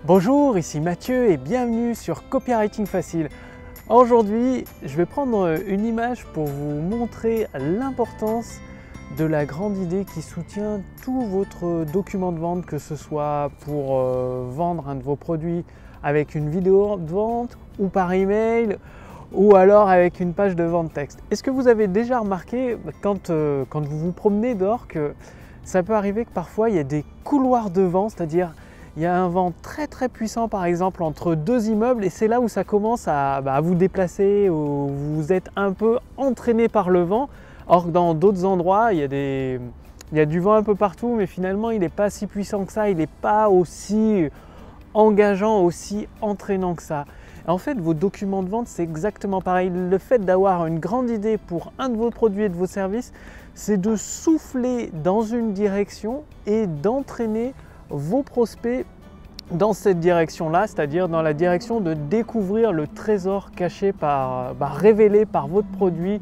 Bonjour, ici Mathieu et bienvenue sur Copywriting Facile. Aujourd'hui, je vais prendre une image pour vous montrer l'importance de la grande idée qui soutient tout votre document de vente, que ce soit pour vendre un de vos produits avec une vidéo de vente ou par email ou alors avec une page de vente texte. Est-ce que vous avez déjà remarqué quand vous vous promenez dehors que ça peut arriver que parfois il y a des couloirs de vent, c'est-à-dire il y a un vent très puissant par exemple entre deux immeubles et c'est là où ça commence à vous déplacer, où vous êtes un peu entraîné par le vent. Or que dans d'autres endroits, il y a du vent un peu partout, mais finalement il n'est pas si puissant que ça, il n'est pas aussi engageant, aussi entraînant que ça. Et en fait, vos documents de vente, c'est exactement pareil. Le fait d'avoir une grande idée pour un de vos produits et de vos services, c'est de souffler dans une direction et d'entraîner vos prospects dans cette direction-là, c'est-à-dire dans la direction de découvrir le trésor caché révélé par votre produit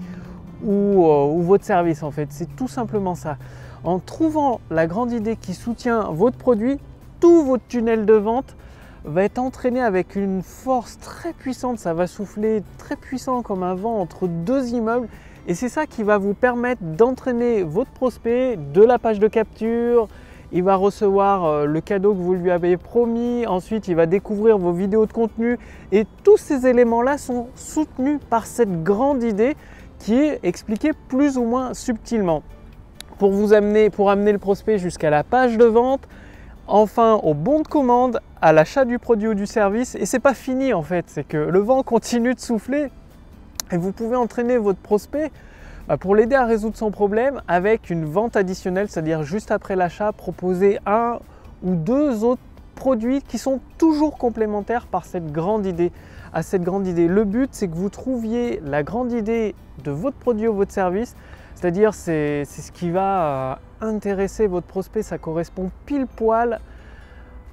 ou votre service en fait. C'est tout simplement ça. En trouvant la grande idée qui soutient votre produit, tout votre tunnel de vente va être entraîné avec une force très puissante. Ça va souffler très puissant comme un vent entre deux immeubles. Et c'est ça qui va vous permettre d'entraîner votre prospect de la page de capture. Il va recevoir le cadeau que vous lui avez promis, ensuite il va découvrir vos vidéos de contenu et tous ces éléments-là sont soutenus par cette grande idée qui est expliquée plus ou moins subtilement pour amener le prospect jusqu'à la page de vente, enfin au bon de commande, à l'achat du produit ou du service. Et c'est pas fini en fait, c'est que le vent continue de souffler et vous pouvez entraîner votre prospect pour l'aider à résoudre son problème avec une vente additionnelle, c'est-à-dire juste après l'achat, proposer un ou deux autres produits qui sont toujours complémentaires par cette grande idée. À cette grande idée, le but c'est que vous trouviez la grande idée de votre produit ou votre service, c'est-à-dire c'est ce qui va intéresser votre prospect, ça correspond pile poil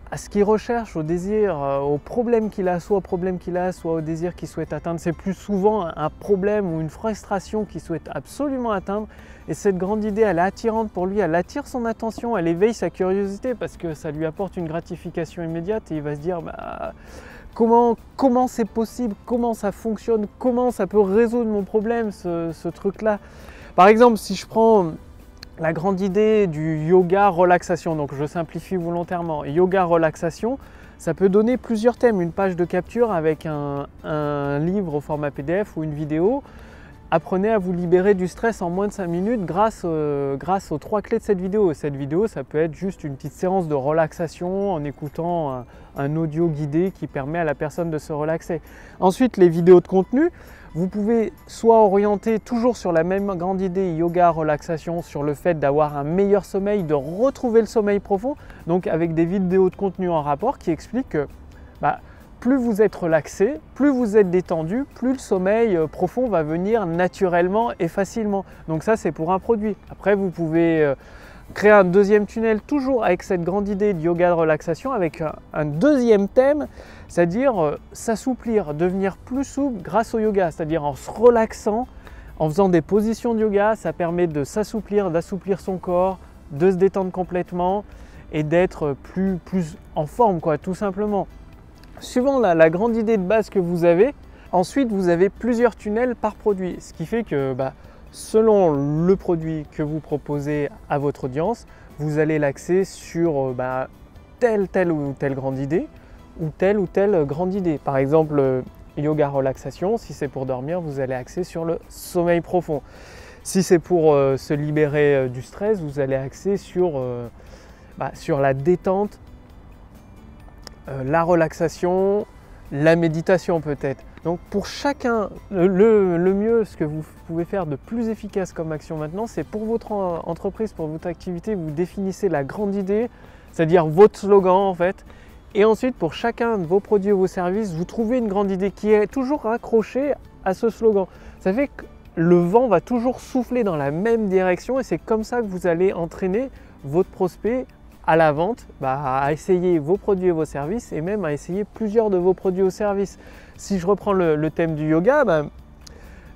à ce qu'il recherche, au désir, au problème qu'il a, soit au problème qu'il a, soit au désir qu'il souhaite atteindre. C'est plus souvent un problème ou une frustration qu'il souhaite absolument atteindre. Et cette grande idée, elle est attirante pour lui, elle attire son attention, elle éveille sa curiosité parce que ça lui apporte une gratification immédiate et il va se dire comment c'est possible, comment ça fonctionne, comment ça peut résoudre mon problème, ce truc-là. Par exemple, si je prends la grande idée du yoga relaxation, donc je simplifie volontairement. Yoga relaxation, ça peut donner plusieurs thèmes. Une page de capture avec un livre au format PDF ou une vidéo. Apprenez à vous libérer du stress en moins de 5 minutes grâce aux 3 clés de cette vidéo. Cette vidéo, ça peut être juste une petite séance de relaxation en écoutant un audio guidé qui permet à la personne de se relaxer. Ensuite, les vidéos de contenu. Vous pouvez soit orienter toujours sur la même grande idée yoga, relaxation, sur le fait d'avoir un meilleur sommeil, de retrouver le sommeil profond, donc avec des vidéos de contenu en rapport qui expliquent que plus vous êtes relaxé, plus vous êtes détendu, plus le sommeil profond va venir naturellement et facilement. Donc ça c'est pour un produit. Après vous pouvez créer un deuxième tunnel toujours avec cette grande idée de yoga de relaxation avec un deuxième thème, c'est-à-dire s'assouplir, devenir plus souple grâce au yoga, c'est-à-dire en se relaxant, en faisant des positions de yoga, ça permet de s'assouplir, d'assouplir son corps, de se détendre complètement et d'être plus en forme quoi, tout simplement. Suivant la grande idée de base que vous avez, ensuite vous avez plusieurs tunnels par produit, ce qui fait que selon le produit que vous proposez à votre audience, vous allez l'axer sur telle ou telle grande idée ou telle grande idée. Par exemple, yoga relaxation, si c'est pour dormir, vous allez axer sur le sommeil profond. Si c'est pour se libérer du stress, vous allez axer sur la détente, la relaxation, la méditation peut-être. Donc pour chacun, le mieux, ce que vous pouvez faire de plus efficace comme action maintenant, c'est pour votre entreprise, pour votre activité, vous définissez la grande idée, c'est-à-dire votre slogan en fait. Et ensuite, pour chacun de vos produits ou vos services, vous trouvez une grande idée qui est toujours accrochée à ce slogan. Ça fait que le vent va toujours souffler dans la même direction et c'est comme ça que vous allez entraîner votre prospect à la vente, à essayer vos produits et vos services et même à essayer plusieurs de vos produits ou services. Si je reprends le thème du yoga,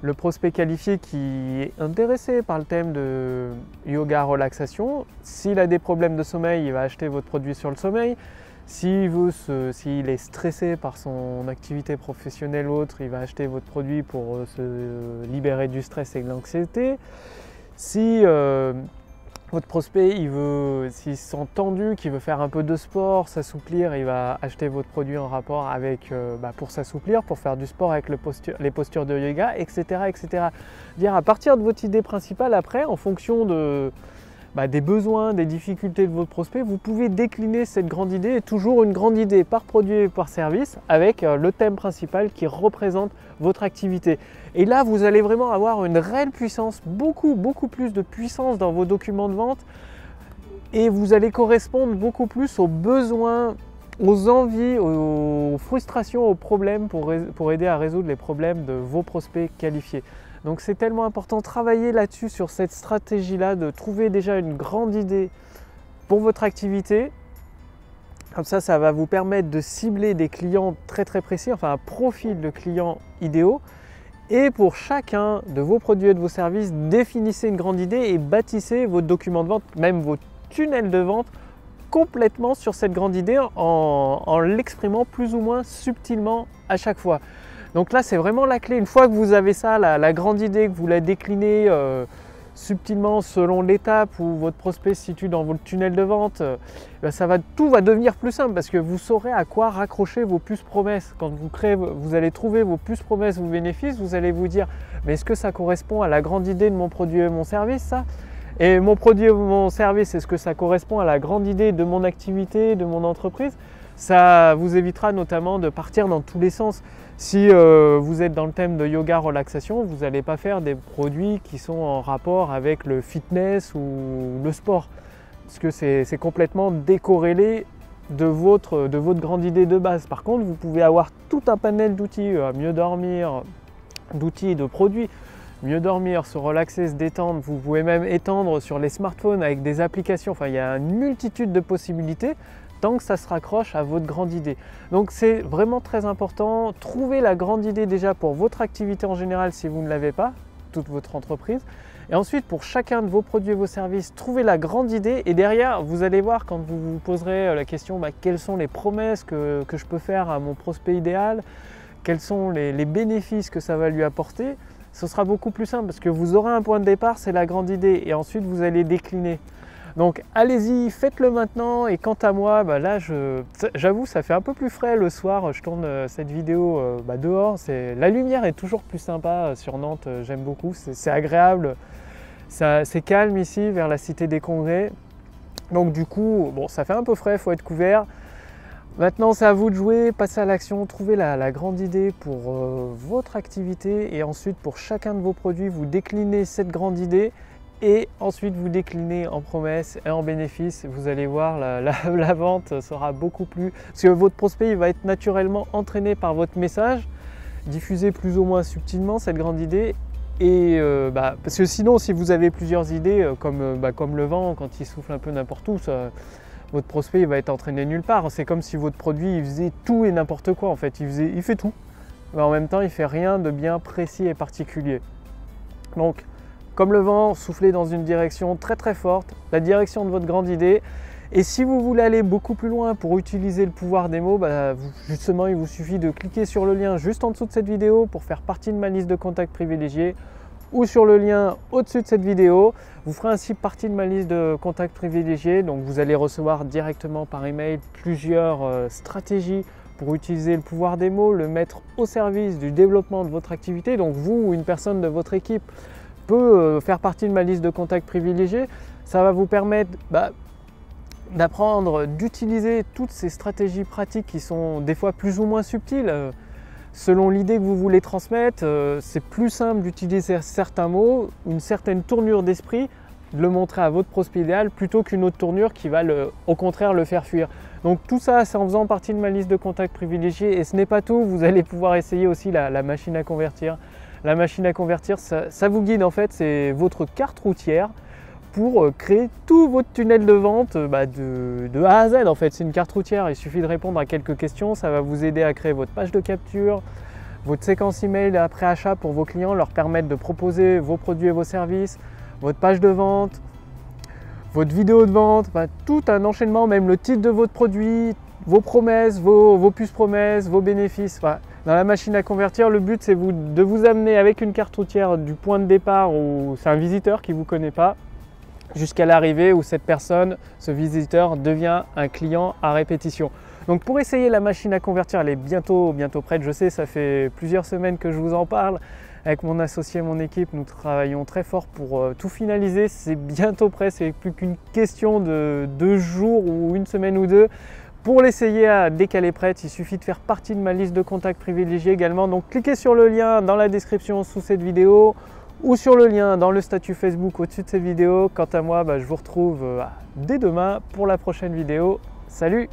le prospect qualifié qui est intéressé par le thème de yoga relaxation, s'il a des problèmes de sommeil, il va acheter votre produit sur le sommeil. S'il est stressé par son activité professionnelle ou autre, il va acheter votre produit pour se libérer du stress et de l'anxiété. Si votre prospect, s'il se sent tendu, qu'il veut faire un peu de sport, s'assouplir, il va acheter votre produit en rapport avec, pour s'assouplir, pour faire du sport avec les postures de yoga, etc. etc. Dire à partir de votre idée principale, après, en fonction des besoins, des difficultés de votre prospect, vous pouvez décliner cette grande idée, et toujours une grande idée par produit et par service, avec le thème principal qui représente votre activité. Et là, vous allez vraiment avoir une réelle puissance, beaucoup plus de puissance dans vos documents de vente, et vous allez correspondre beaucoup plus aux besoins, aux envies, aux frustrations, aux problèmes pour aider à résoudre les problèmes de vos prospects qualifiés. Donc c'est tellement important de travailler là-dessus, sur cette stratégie-là, de trouver déjà une grande idée pour votre activité. Comme ça va vous permettre de cibler des clients très précis, enfin un profil de clients idéaux. Et pour chacun de vos produits et de vos services, définissez une grande idée et bâtissez votre document de vente, même vos tunnels de vente, complètement sur cette grande idée en l'exprimant plus ou moins subtilement à chaque fois. Donc là, c'est vraiment la clé. Une fois que vous avez ça, la grande idée, que vous la déclinez subtilement selon l'étape où votre prospect se situe dans votre tunnel de vente, tout va devenir plus simple, parce que vous saurez à quoi raccrocher vos puces promesses. Quand vous allez trouver vos puces promesses, vos bénéfices, vous allez vous dire « mais est-ce que ça correspond à la grande idée de mon produit et mon service, ça ?» Et mon produit et mon service, est-ce que ça correspond à la grande idée de mon activité, de mon entreprise? Ça vous évitera notamment de partir dans tous les sens. Si vous êtes dans le thème de yoga relaxation, vous n'allez pas faire des produits qui sont en rapport avec le fitness ou le sport, parce que c'est complètement décorrélé de votre grande idée de base. Par contre, vous pouvez avoir tout un panel d'outils, mieux dormir, d'outils, de produits, mieux dormir, se relaxer, se détendre. Vous pouvez même étendre sur les smartphones avec des applications. Enfin, il y a une multitude de possibilités, tant que ça se raccroche à votre grande idée. Donc c'est vraiment très important. Trouvez la grande idée déjà pour votre activité en général si vous ne l'avez pas, toute votre entreprise. Et ensuite, pour chacun de vos produits et vos services, trouvez la grande idée. Et derrière, vous allez voir, quand vous vous poserez la question quelles sont les promesses que je peux faire à mon prospect idéal, quels sont les bénéfices que ça va lui apporter, ce sera beaucoup plus simple, parce que vous aurez un point de départ, c'est la grande idée. Et ensuite, vous allez décliner. Donc allez-y, faites-le maintenant. Et quant à moi, là j'avoue, ça fait un peu plus frais le soir. Je tourne cette vidéo dehors. La lumière est toujours plus sympa sur Nantes, j'aime beaucoup, c'est agréable. C'est calme ici, vers la Cité des Congrès. Donc du coup, ça fait un peu frais, il faut être couvert. Maintenant, c'est à vous de jouer, passez à l'action, trouvez la grande idée pour votre activité. Et ensuite, pour chacun de vos produits, vous déclinez cette grande idée. Et ensuite, vous déclinez en promesses et en bénéfices. Vous allez voir, la vente sera beaucoup plus... Parce que votre prospect, il va être naturellement entraîné par votre message, diffusé plus ou moins subtilement, cette grande idée. Et parce que sinon, si vous avez plusieurs idées, comme le vent, quand il souffle un peu n'importe où, votre prospect il va être entraîné nulle part. C'est comme si votre produit il faisait tout et n'importe quoi. En fait, il fait tout. Mais en même temps, il ne fait rien de bien précis et particulier. Donc, comme le vent, soufflez dans une direction très forte, la direction de votre grande idée. Et si vous voulez aller beaucoup plus loin pour utiliser le pouvoir des mots, justement, il vous suffit de cliquer sur le lien juste en dessous de cette vidéo pour faire partie de ma liste de contacts privilégiés, ou sur le lien au-dessus de cette vidéo. Vous ferez ainsi partie de ma liste de contacts privilégiés. Donc vous allez recevoir directement par email plusieurs stratégies pour utiliser le pouvoir des mots, le mettre au service du développement de votre activité. Donc vous ou une personne de votre équipe peut faire partie de ma liste de contacts privilégiés. Ça va vous permettre d'apprendre, d'utiliser toutes ces stratégies pratiques qui sont des fois plus ou moins subtiles. Selon l'idée que vous voulez transmettre, c'est plus simple d'utiliser certains mots, une certaine tournure d'esprit, de le montrer à votre prospect idéal plutôt qu'une autre tournure qui va au contraire le faire fuir. Donc tout ça, c'est en faisant partie de ma liste de contacts privilégiés. Et ce n'est pas tout, vous allez pouvoir essayer aussi la machine à convertir. La machine à convertir, ça vous guide en fait, c'est votre carte routière pour créer tout votre tunnel de vente de A à Z. En fait, c'est une carte routière, il suffit de répondre à quelques questions, ça va vous aider à créer votre page de capture, votre séquence email après achat pour vos clients, leur permettre de proposer vos produits et vos services, votre page de vente, votre vidéo de vente, tout un enchaînement, même le titre de votre produit, vos promesses, vos puces promesses, vos bénéfices. Enfin, dans la machine à convertir, le but c'est de vous amener avec une carte routière du point de départ où c'est un visiteur qui ne vous connaît pas, jusqu'à l'arrivée où cette personne, ce visiteur, devient un client à répétition. Donc pour essayer la machine à convertir, elle est bientôt prête. Je sais, ça fait plusieurs semaines que je vous en parle. Avec mon associé, mon équipe, nous travaillons très fort pour tout finaliser. C'est bientôt prêt, c'est plus qu'une question de 2 jours ou une semaine ou deux. Pour l'essayer, dès qu'elle est prête, il suffit de faire partie de ma liste de contacts privilégiés également. Donc cliquez sur le lien dans la description sous cette vidéo ou sur le lien dans le statut Facebook au-dessus de cette vidéo. Quant à moi, je vous retrouve dès demain pour la prochaine vidéo. Salut!